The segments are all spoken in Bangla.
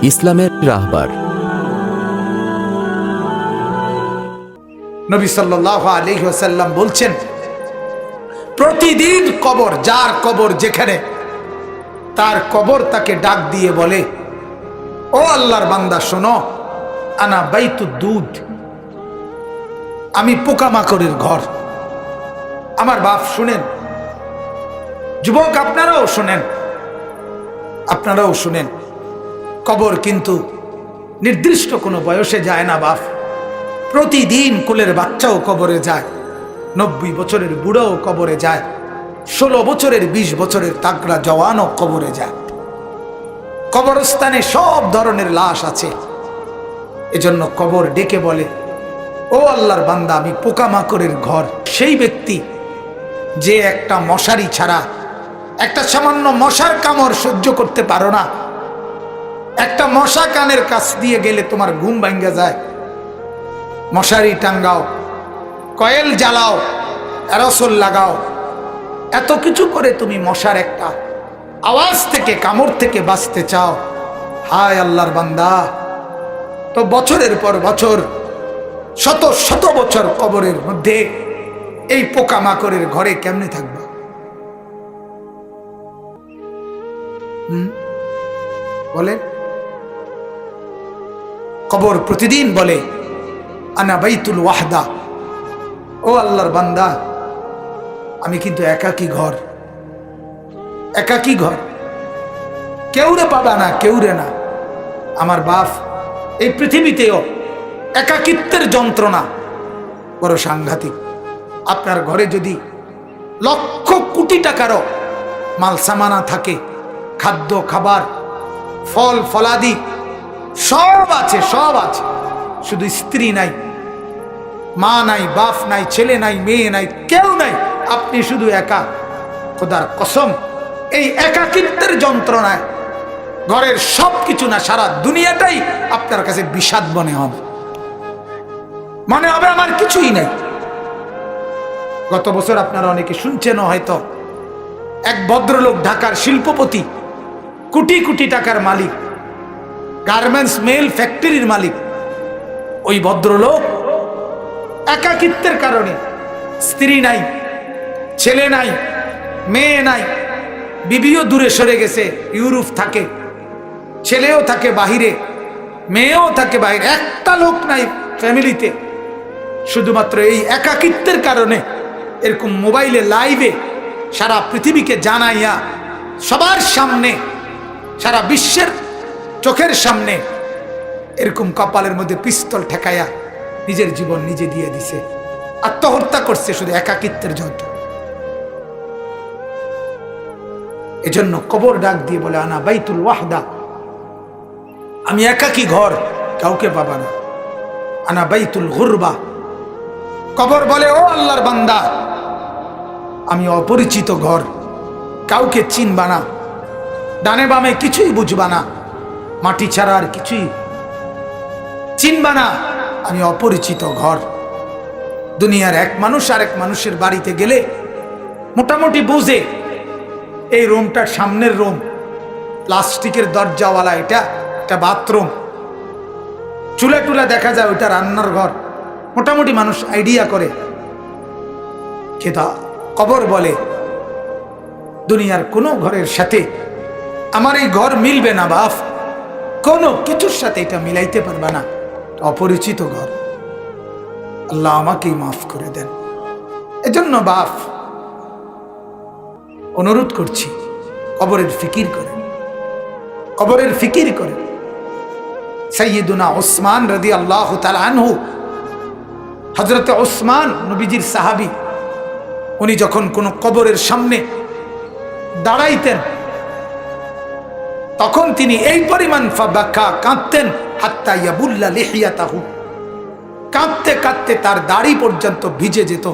ইসলামের রাহবার। নবী সাল্লাল্লাহু আলাইহি ওয়াসাল্লাম বলছেন, প্রতিদিন কবর, যার কবর যেখানে, তার কবর তাকে ডাক দিয়ে বলে, ও আল্লাহর বান্দা শোনো, আনা বাইতুদ দুধ, আমি পোকামাকড়ের ঘর। আমার বাপ শুনেন, যুবক আপনারাও শুনেন, আপনারাও শুনেন, কবর কিন্তু নির্দিষ্ট কোনো বয়সে যায় না বাপ। প্রতিদিন কোলের বাচ্চাও কবরে যায়, 90 বছরের বুড়োও কবরে যায়, 16 বছরের 20 বছরের তাগড়া জওয়ানও কবরে যায়। কবরস্থানে সব ধরনের লাশ আছে। এজন্য কবর ডেকে বলে, ও আল্লাহর বান্দা, আমি পোকামাকড়ের ঘর। সেই ব্যক্তি যে একটা মশারি ছাড়া, একটা সামান্য মশার কামড় সহ্য করতে পারো না, একটা মশা কানের কাছ দিয়ে গেলে তোমার ঘুম ভাঙ্গা যায়, মশারি টাঙ্গাও, কয়েল জ্বালাও, অ্যারোসল লাগাও, এত কিছু করে তুমি মশার একটা আওয়াজ থেকে, কামড় থেকে বাঁচতে চাও। হায় আল্লাহর বান্দা, তো বছরের পর বছর, শত শত বছর কবরের মধ্যে এই পোকামাকড়ের ঘরে কেমনে থাকবা? বলে কবর প্রতিদিন বলে, আনা বাইতুল ওয়াহদা, ও আল্লাহর বান্দা, আমি কিন্তু একাকী ঘর, একাকী ঘর, কেউরে পাবা না, কেউরে না। আমার বাপ, এই পৃথিবীতেও একাকিত্বের যন্ত্রণা বড় সাংঘাতিক। আপনার ঘরে যদি লক্ষ কোটি টাকারও মাল সামানা থাকে, খাদ্য খাবার, ফল ফলাদি সব আছে, সব আছে, শুধু স্ত্রী নাই, মা নাই, বাপ নাই, ছেলে নাই, মেয়ে নাই, কেউ নাই, আপনি শুধু একা, খোদার কসম এই একাকিত্বের যন্ত্রণায় ঘরের সব কিছু না, সারা দুনিয়াটাই আপনার কাছে বিষাদ মনে হবে, মনে হবে আমার কিছুই নাই। গত বছর আপনারা অনেকে শুনছেন হয়তো, এক ভদ্রলোক, ঢাকার শিল্পপতি, কোটি কোটি টাকার মালিক, গার্মেন্টস মেল ফ্যাক্টরির মালিক, ওই ভদ্রলোক একাকিত্বের কারণে, স্ত্রী নাই, ছেলে নাই, মেয়ে নাই, বিবিও দূরে সরে গেছে, ইউরোপ থাকে, ছেলেও থাকে বাহিরে, মেয়েও থাকে বাহিরে, একটা লোক নাই ফ্যামিলিতে। শুধুমাত্র এই একাকিত্বের কারণে এরকম মোবাইলে লাইভে সারা পৃথিবীকে জানাইয়া, সবার সামনে, সারা বিশ্বের চোখের সামনে এরকম কপালের মধ্যে পিস্তল ঠেকাইয়া নিজের জীবন নিজে দিয়ে দিছে, আত্মহত্যা করছে শুধু একাকিত্বের যন্ত্র। এজন্য কবর ডাক দিয়ে বলে, আনা বাইতুল ওয়াহদা, আমি একাকী ঘর, কাউকে পাবা না। আনা বাইতুল গুরবা, কবর বলে, ও আল্লাহর বান্দা, আমি অপরিচিত ঘর, কাউকে চিনবা না, ডানে বামে কিছুই বুঝবা না, মাটি ছাড়া আর কিছুই চিনবা না, আমি অপরিচিত ঘর। দুনিয়ার এক মানুষ আর এক মানুষের বাড়িতে গেলে মোটামুটি বুঝে, এই রুমটার সামনের রুম, প্লাস্টিকের দরজাওয়ালা, এটা একটা বাথরুম, চুলা টুলা দেখা যায়, ওইটা রান্নার ঘর, মোটামুটি মানুষ আইডিয়া করে। কিন্তু কবর বলে, দুনিয়ার কোনো ঘরের সাথে আমার এই ঘর মিলবে না বাপ, কোনো কিছুর সাথে এটা মিলাইতে পারবে না, অপরিচিত ঘর। আল্লাহ আমাকেই মাফ করে দেন। এজন্য বাপ, অনুরোধ করছি, কবরের ফিকির করেন, কবরের ফিকির করেন। সাইয়্যিদুনা উসমান রাদিয়াল্লাহু তাআলা আনহু, হযরত উসমান নবীজির সাহাবী, উনি যখন কোন কবরের সামনে দাঁড়াইতেন, তখন তিনি এই পরিমাণ ফাবাকা, কাঁদতেন, হাত্তা ইয়াবুল্লা লিহিয়াতাহু, কাঁদতে কাঁদতে তার দাড়ি পর্যন্ত ভিজে যেত।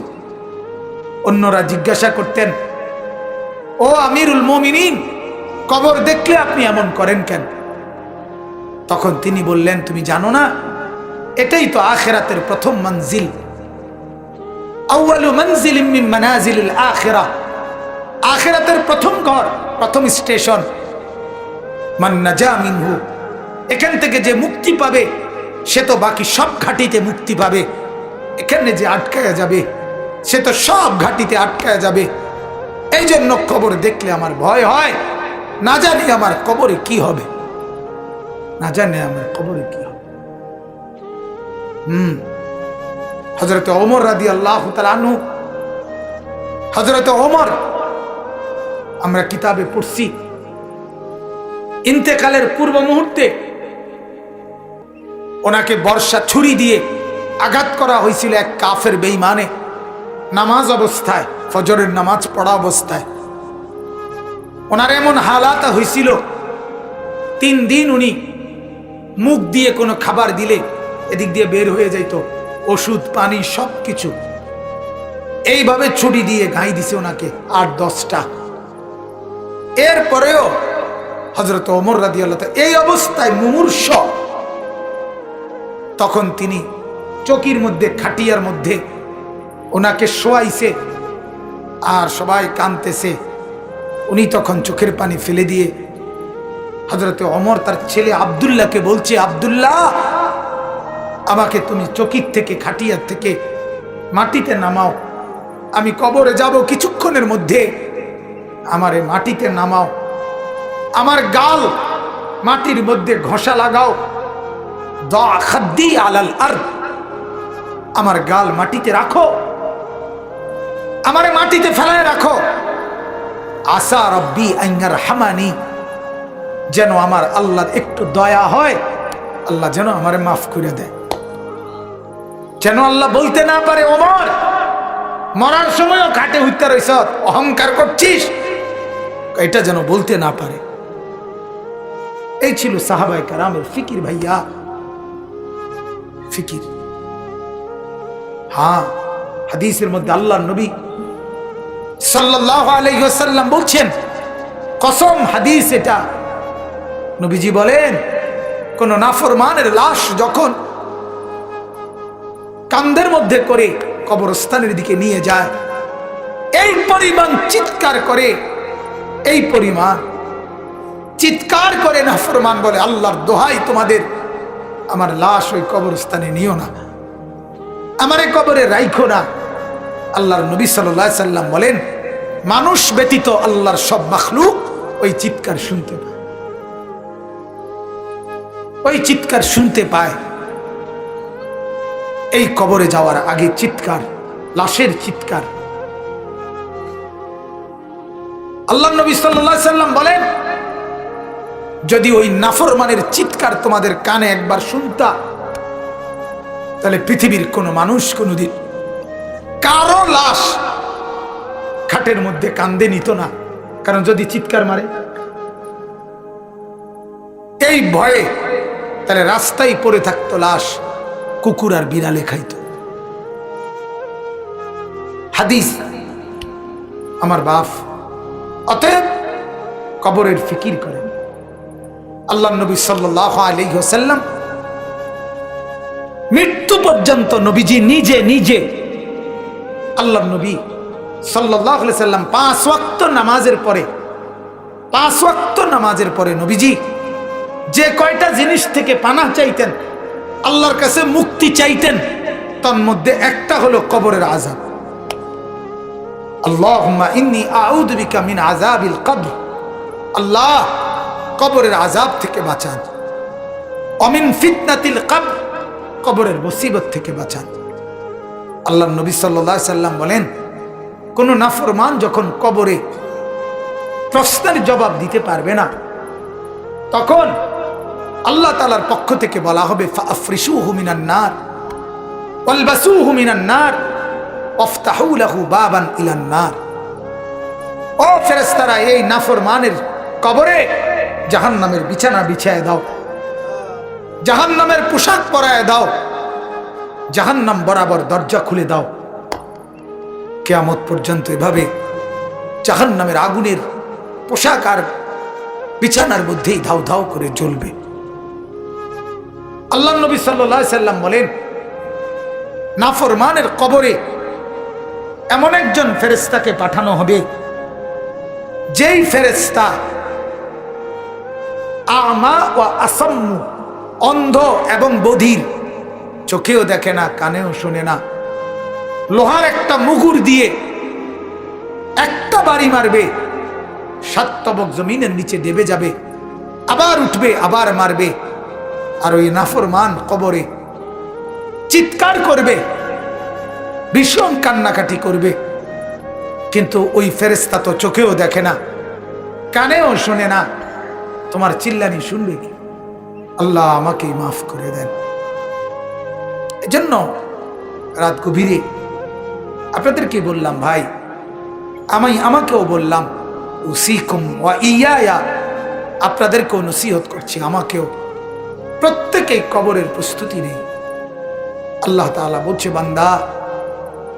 অন্যরা জিজ্ঞাসা করতেন, ও আমিরুল মুমিনিন, কবর দেখলে আপনি এমন করেন কেন? তখন তিনি বললেন, তুমি জানো না, এটাই তো আখিরাতের প্রথম মঞ্জিল, আউয়ালু মানজিলিম মিন মানাজিলিল আখিরাহ, আখিরাতের প্রথম ঘর, প্রথম স্টেশন। মান নাজা মিনহু এখান থেকে যে মুক্তি পাবে সে তো বাকি সব ঘাটিতে মুক্তি পাবে, এখানে যে আটকায়া যাবে সে তো সব ঘাটিতে আটকায়া যাবে। এই জন্য কবর দেখলে আমার ভয় হয়, না জানি আমার কবরে কি হবে, না জানি আমার কবরে কি হবে। হযরত ওমর রাদিয়াল্লাহু তাআলা আনহু, হযরত ওমর আমরা কিতাবে পড়ছি ইন্তেকালের পূর্ব মুহূর্তে ওনাকে বর্ষা ছুরি দিয়ে আঘাত করা হয়েছিল এক কাফের বেঈমানে, নামাজ অবস্থায়, ফজরের নামাজ পড়া অবস্থায়। ওনার এমন হালাত হয়েছিল 3 দিন উনি মুখ দিয়ে কোনো খাবার দিলে এদিক দিয়ে বের হয়ে যাইত, ওষুধ পানি সবকিছু। এইভাবে ছুরি দিয়ে গাই দিছে ওনাকে 8-10টা। এরপরেও হযরত ওমর রাদিয়াল্লাহু তাআলা এই অবস্থায় মুমূর্ষ, তখন তিনি চকির মধ্যে, খাটিয়ার মধ্যে ওনাকে শোয়াইছে আর সবাই কাঁদতেছে। উনি তখন চোখের পানি ফেলে দিয়ে হযরত ওমর তার ছেলে আব্দুল্লাহকে বলছে, আব্দুল্লাহ আমাকে তুমি চকির থেকে, খাটিয়ার থেকে মাটিতে নামাও, আমি কবরে যাব কিছুক্ষণের মধ্যে, আমারে মাটিতে নামাও, আমার গাল মাটির মধ্যে ঘষা লাগাও, দা খাদ্দি আলাল আরদ, আমার গাল মাটিতে রাখো, আমারে মাটিতে ফেলায় রাখো, আসা রব্বি আন ইয়ারহামানি, যেন আমার আল্লাহর একটু দয়া হয়, আল্লাহ যেন আমারে মাফ করে দেয়, যেন আল্লাহ বলতে না পারে ওমর মরার সময়ও খাটে হইতে রইছ, অহংকার করছিস, এটা যেন বলতে না পারে। এই ছিল সাহাবায়ে কেরামের ফিকির ভাইয়া, ফিকির। হ্যাঁ, হাদিসের মধ্যে আল্লাহর নবী সাল্লাল্লাহু আলাইহি ওয়াসাল্লাম বলছেন, কসম হাদিস এটা, নবীজি বলেন কোন নাফরমানের লাশ যখন কাঁধের মধ্যে করে কবরস্থানের দিকে নিয়ে যায়, এই পরিমাণ চিৎকার করে, এই পরিমাণ চিৎকার করে নাফরমান বলে, আল্লাহর দোহাই তোমাদের আমার লাশ ওই কবরস্থানে নিও না, আমারে কবরে রাইখো না। আল্লাহর নবী সাল্লাল্লাহু আলাইহি সাল্লাম বলেন, মানুষ ব্যতীত আল্লাহর সব মাখলুক ওই চিৎকার শুনতে পায়, ওই চিৎকার শুনতে পায়। এই কবরে যাওয়ার আগে চিৎকার, লাশের চিৎকার। আল্লাহর নবী সাল্লাল্লাহু আলাইহি সাল্লাম বলেন, যদি ওই নাফরমানের চিৎকার তোমাদের কানে একবার শুনতা, তাহলে পৃথিবীর কোনো মানুষ কোনোদিন কারো লাশ খাটের মধ্যে কান্দে নিত না, কারণ যদি চিৎকার মারে এই ভয়ে, তাহলে রাস্তায় পড়ে থাকতো লাশ, কুকুর আর বিড়ালে খাইত। হাদিস আমার বাপ। অতএব কবরের ফিকির করেন। আল্লাহর নবী সাল্লাল্লাহু আলাইহি ওয়াসাল্লাম মৃত্যু পর্যন্ত নবীজি নিজে নিজে, আল্লাহর নবী সাল্লাল্লাহু আলাইহি ওয়াসাল্লাম 5 ওয়াক্ত নামাজের পরে নবীজি যে কয়টা জিনিস থেকে পানাহ চাইতেন, আল্লাহর কাছে মুক্তি চাইতেন, তার মধ্যে একটা হলো কবরের আযাব। আল্লাহুম্মা ইন্নী আউযু বিকা মিন আযাবিল কবর, আল্লাহ কবরের আযাব থেকে বাঁচান, অমিন ফিতনাতিল কবর, কবরের মুসিবত থেকে বাঁচান। আল্লাহর নবী সাল্লাল্লাহু আলাইহি সাল্লাম বলেন, কোন নাফরমান যখন কবরে প্রশ্নের জবাব দিতে পারবে না, তখন আল্লাহ তাআলার পক্ষ থেকে বলা হবে, ফাআফরিশুহু মিনান নার ওয়ালবাসুহু মিনান নার ওয়াফতাহু লাহু বাবান ইলান নার। ও ফেরেশতারা, এই নাফরমানের কবরে জাহান্নামের বিছানা বিছায় দাও, জাহান্নামের পোশাক পরায় দাও, জাহান্নাম বরাবর দরজা খুলে দাও। কিয়ামত পর্যন্ত এভাবে জাহান্নামের আগুনের পোশাক আর বিছানার মধ্যেই ধাউ ধাউ করে জ্বলবে। আল্লাহর নবী সাল্লাল্লাহু আলাইহি সাল্লাম বলেন, নাফরমানের কবরে এমন একজন ফেরেশতাকে পাঠানো হবে, যেই ফেরেশতা আমা ওয়া আসাম্মু অন্ধ এবং বধির, চোখেও দেখে না, কানেও শোনে না, লোহার একটা মুগুর দিয়ে একটা বাড়ি মারবে, 7 তবক জমিনের নিচে দেবে যাবে, আবার উঠবে, আবার মারবে। আর ওই নাফরমান কবরে চিৎকার করবে, ভীষণ কান্নাকাটি করবে, কিন্তু ওই ফেরেশতা তো চোখেও দেখে না, কানেও শোনে না, তোমার চিল্লানি শুনবে কি? আল্লাহ আমাকে মাফ করে দেন। এজন্য রাত গভীরে আপনাদেরকে বললাম ভাই, আমাকেও বললাম, উসিকুম ওয়া ইয়া, আপনাদেরকেও নসিহত করছি, আমাকেও। প্রত্যেকেই কবরের প্রস্তুতি নেই। আল্লাহ তাআলা বলছে, বান্দা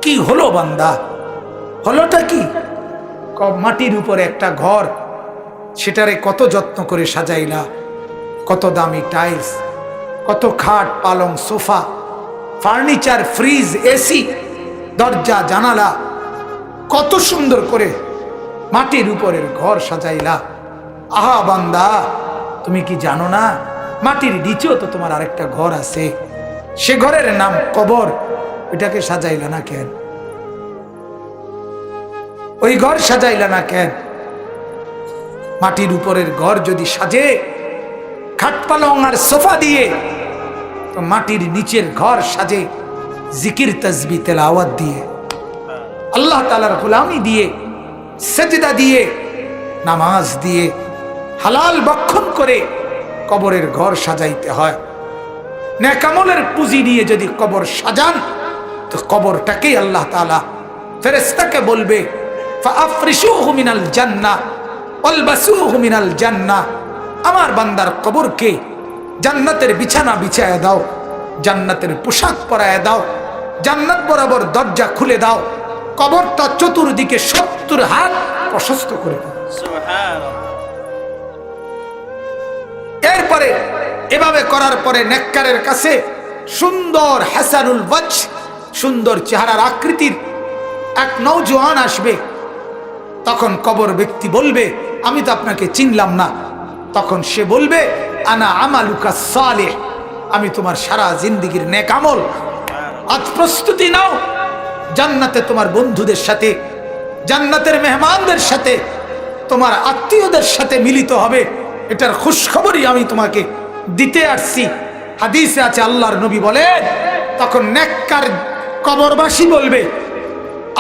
কি হলো, বান্দা হলোটা কি? মাটির উপরে একটা ঘর, সেটারে কত যত্ন করে সাজাইলা, কত দামি টাইলস, কত খাট পালং সোফা, ফার্নিচার, ফ্রিজ, এসি, দরজা জানালা, কত সুন্দর করে মাটির উপরের ঘর সাজাইলা। আহা বান্দা, তুমি কি জানো না মাটির নিচেও তো তোমার আরেকটা ঘর আছে, সে ঘরের নাম কবর। ওইটাকে সাজাইলা না কেন? ওই ঘর সাজাইলা না কেন? মাটির উপরের ঘর যদি সাজে খাট পালং আর সোফা দিয়ে, তো মাটির নিচের ঘর সাজে জিকির তাসবিহ তেলাওয়াত দিয়ে, আল্লাহ তাআলার গোলামি দিয়ে, সেজদা দিয়ে, নামাজ দিয়ে, হালাল ভক্ষণ করে কবরের ঘর সাজাইতে হয়। নেক আমলের পুঁজি নিয়ে যদি কবর সাজান, তো কবরটাকেই আল্লাহ তাআলা ফেরেশতাকে বলবে, ফাআফরিশুহু মিনাল জান্নাহ ওয়ালবাসুহু মিনাল জান্নাহ, আমার বান্দার কবরকে জান্নাতের বিছানা বিছায়া দাও, জান্নাতের পোশাক পরায়া দাও, জান্নাত বরাবর দরজা খুলে দাও, কবরটা চতুর্দিকে 70 হাত প্রশস্ত করে দাও। সুবহানাল্লাহ। এরপরে এভাবে করার পরে নেককারের কাছে সুন্দর হাসানুল ওয়াজহ, সুন্দর চেহারার আকৃতির এক নওজোয়ান আসবে। তখন কবর ব্যক্তি বলবে, আমি তো আপনাকে চিনলাম না। তখন সে বলবে, আনা আমালুকা সালেহ, আমি তোমার সারা জিন্দেগীর নেক আমল। আজ প্রস্তুতি নাও, জান্নাতে তোমার বন্ধুদের সাথে, জান্নাতের মেহমানদের সাথে, তোমার আত্মীয়দের সাথে মিলিত হবে। এটার খুশখবরই আমি তোমাকে দিতে আসছি। হাদিসে আছে, আল্লাহর নবী বলেন, তখন নেককার কবরবাসী বলবে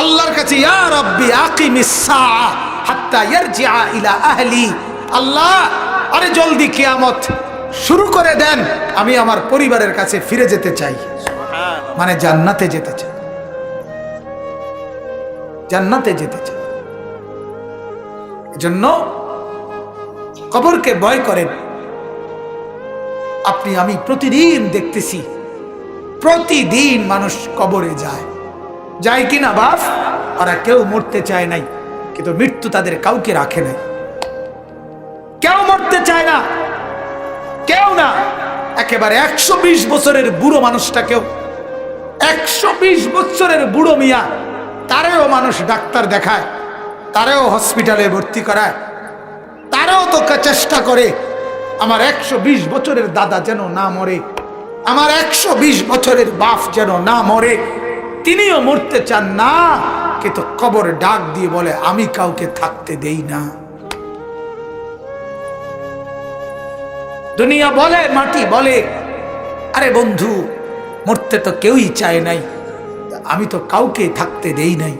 আল্লাহর কাছে, ইয়া রাব্বি আকিমিস সাআ হাত্তা ইয়ারজিআ ইলা আহলি, আল্লাহ আরে জলদি কিয়ামত শুরু করে দেন, আমি আমার পরিবারের কাছে ফিরে যেতে চাই। মানে জান্নাতে যেতে চাই, জান্নাতে যেতে চাই। এজন্য কবরকে ভয় করেন। আপনি আমি প্রতিদিন দেখতেছি, প্রতিদিন মানুষ কবরে যায়, যায় কিনা বাপ? ওরা কেউ মরতে চায় নাই, কিন্তু মৃত্যু তাদের কাউকে রাখে নাই। কেউ মরতে চায় না, কেউ না। একেবারে 120 বছরের বুড়ো মানুষটাকেও, 120 বছরের বুড়ো মিয়া, তারেও মানুষ ডাক্তার দেখায়, তারেও হসপিটালে ভর্তি করায়, তারাও তো চেষ্টা করে আমার 120 বছরের দাদা যেন না মরে, আমার 120 বছরের বাপ যেন না মরে। তিনিও মরতে চান না, কিন্তু কবর ডাক দিয়ে বলে, আমি কাউকে থাকতে দেই না। দুনিয়া বলে, মাটি বলে, আরে বন্ধু মরতে তো কেউই চায় নাই, আমি তো কাউকে থাকতে দেই নাই।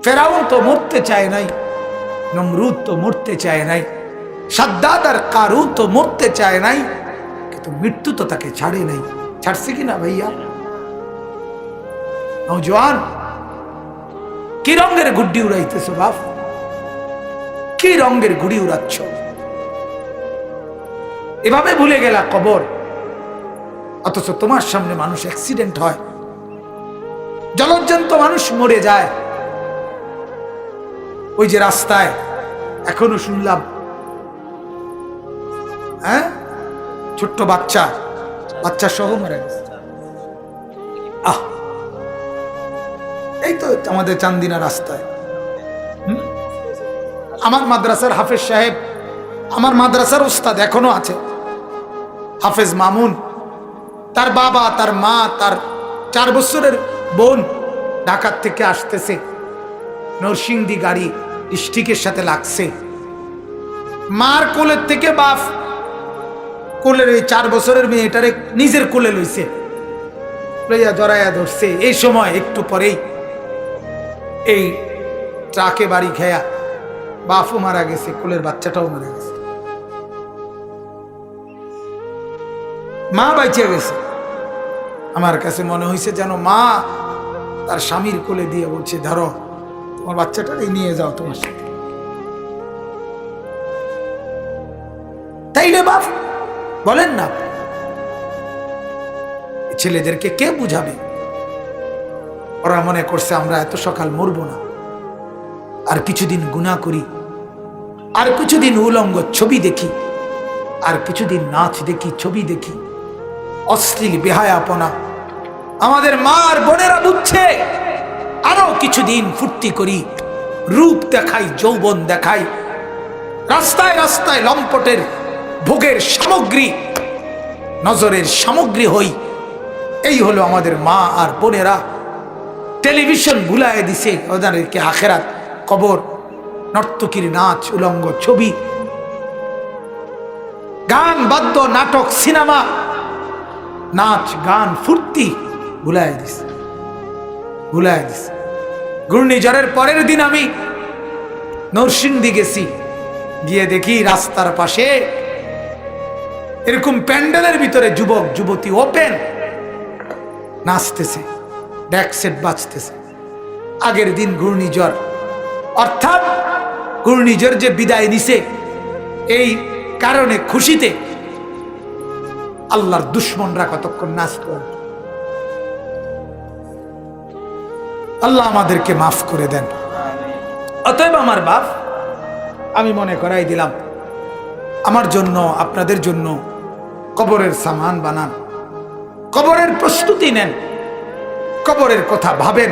ফেরাউন তো মরতে চায় নাই, নমরুদ তো মরতে চায় নাই, সাদ্দাদ আর কারুন তো মরতে চায় নাই, কিন্তু মৃত্যু তো তাকে ছাড়ে নাই। ছাড়ছে কিনা ভাইয়া? নওজোয়ান, কি রঙের গুড্ডি উড়াইতেছ বাপ? কি রঙের গুড়ি উড়াচ্ছ? এভাবে ভুলে গেলা কবর, অথচ তোমার সামনে মানুষ অ্যাক্সিডেন্ট হয়, জলজ্জান্ত মানুষ মরে যায়। ওই যে রাস্তায় এখনো শুনলাম, হ্যাঁ, ছোট্ট বাচ্চা সহ মারা গেছে। এই তো আমাদের চান্দিনা রাস্তায়। আমার মাদ্রাসার হাফেজ সাহেব, আমার মাদ্রাসার উস্তাদ এখনো আছে, হাফেজ মামুন, তার বাবা, তার মা, তার 4 বছরের বোন ঢাকার থেকে আসতেছে, নরসিংদী গাড়ি স্টিকের সাথে লাগছে। মার কোলের থেকে বাপ কোলের এই 4 বছরের মেয়েটারে নিজের কোলে লইছে, লইয়া জড়াইয়া ধরছে। এই সময় একটু পরেই এই ট্রাকে বাড়ি খেয়া বাপও মারা গেছে, কোলের বাচ্চাটাও মারা গেছে, মা বাইচে গেছে। আমার কাছে মনে হয়েছে যেন মা তার স্বামীর কোলে দিয়ে বলছে, ধরো তোমার বাচ্চাটাকে নিয়ে যাও তোমার সাথে। তাই রে বাপ, বলেন না, ছেলেদেরকে কে বুঝাবে? ওরা মনে করছে আমরা এত সকাল মরবো না, আর কিছুদিন গুনাহ করি, আর কিছুদিন উলঙ্গ ছবি দেখি, আর কিছুদিন নাচ দেখি, ছবি দেখি, অশ্লীল বেহায়াপনা। আমাদের মা আর বোনেরা বুঝছে আরো কিছুদিন ফুর্তি করি, রূপ দেখাই, যৌবন দেখাই, রাস্তায় রাস্তায় লম্পটের ভোগের সামগ্রী, নজরের সামগ্রী হই। এই হলো আমাদের মা আর বোনেরা। টেলিভিশন ভুলায় দিছে ওদেরকে আখেরাত, কবর, নর্তকীর নাচ, উলঙ্গ ছবি, গান, বাদ্য, নাটক, সিনেমা, নাচ, গান, ফুর্তি ভুলায় দিছে, ভুলায় দিছে। ঘূর্ণিঝড়ের পরের দিন আমি নরসিংদী গেছি, গিয়ে দেখি রাস্তার পাশে এরকম প্যান্ডেলের ভিতরে যুবক যুবতী ওপেন নাচতেছে, ডেক সেট বাজতেছে। আগের দিন ঘূর্ণিঝড়, অর্থাৎ ঘূর্ণিঝড় যে বিদায় নিছে, এই কারণে খুশিতে আল্লাহর দুশ্মনরা কতক্ষণ নাচ করে। আল্লাহ আমাদেরকে মাফ করে দেন। অতএব আমার বাপ, আমি মনে করাই দিলাম, আমার জন্য, আপনাদের জন্য কবরের সামান বানান, কবরের প্রস্তুতি নেন, কবরের কথা ভাবেন,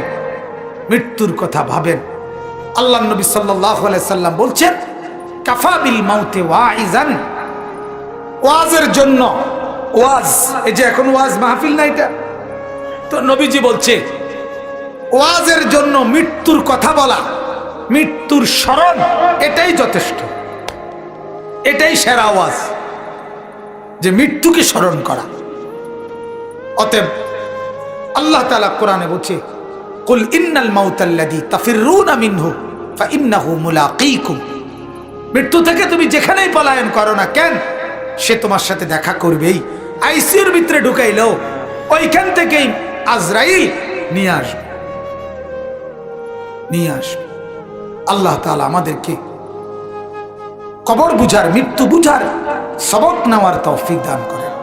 মৃত্যুর কথা ভাবেন। আল্লাহ নবী সাল্লাল্লাহু আলাইহি সাল্লাম বলছেন, কাফা বিল মাউতে ওয়াইজান, ওয়াজের জন্য, ওয়াজ, এই যে এখন ওয়াজ মাহফিল না এটা, তো নবীজি বলছে ওয়াজের জন্য মৃত্যুর কথা বলা, মৃত্যুর স্মরণ, এটাই যথেষ্ট, এটাই সেরা ওয়াজ, যে মৃত্যুকে স্মরণ করা। অতএব আল্লাহ তাআলা কোরআনে বলছে, কুল ইন্নাল মাউতাল্লাযী তাফিররুনা মিনহু ফাইন্নাহু মুলাকীকুম, মৃত্যু থেকে তুমি যেখানেই পলায়ন করো না কেন, সে তোমার সাথে দেখা করবেই। আইসিইউর ভিতরে ঢুকাইলো, ওইখান থেকেই আজরাইল নিয়ে আসবে, নিয়ে আসবে। আল্লাহ তাআলা আমাদেরকে কবর বুঝার, মৃত্যু বুঝার, সবক নেওয়ার তৌফিক দান করে।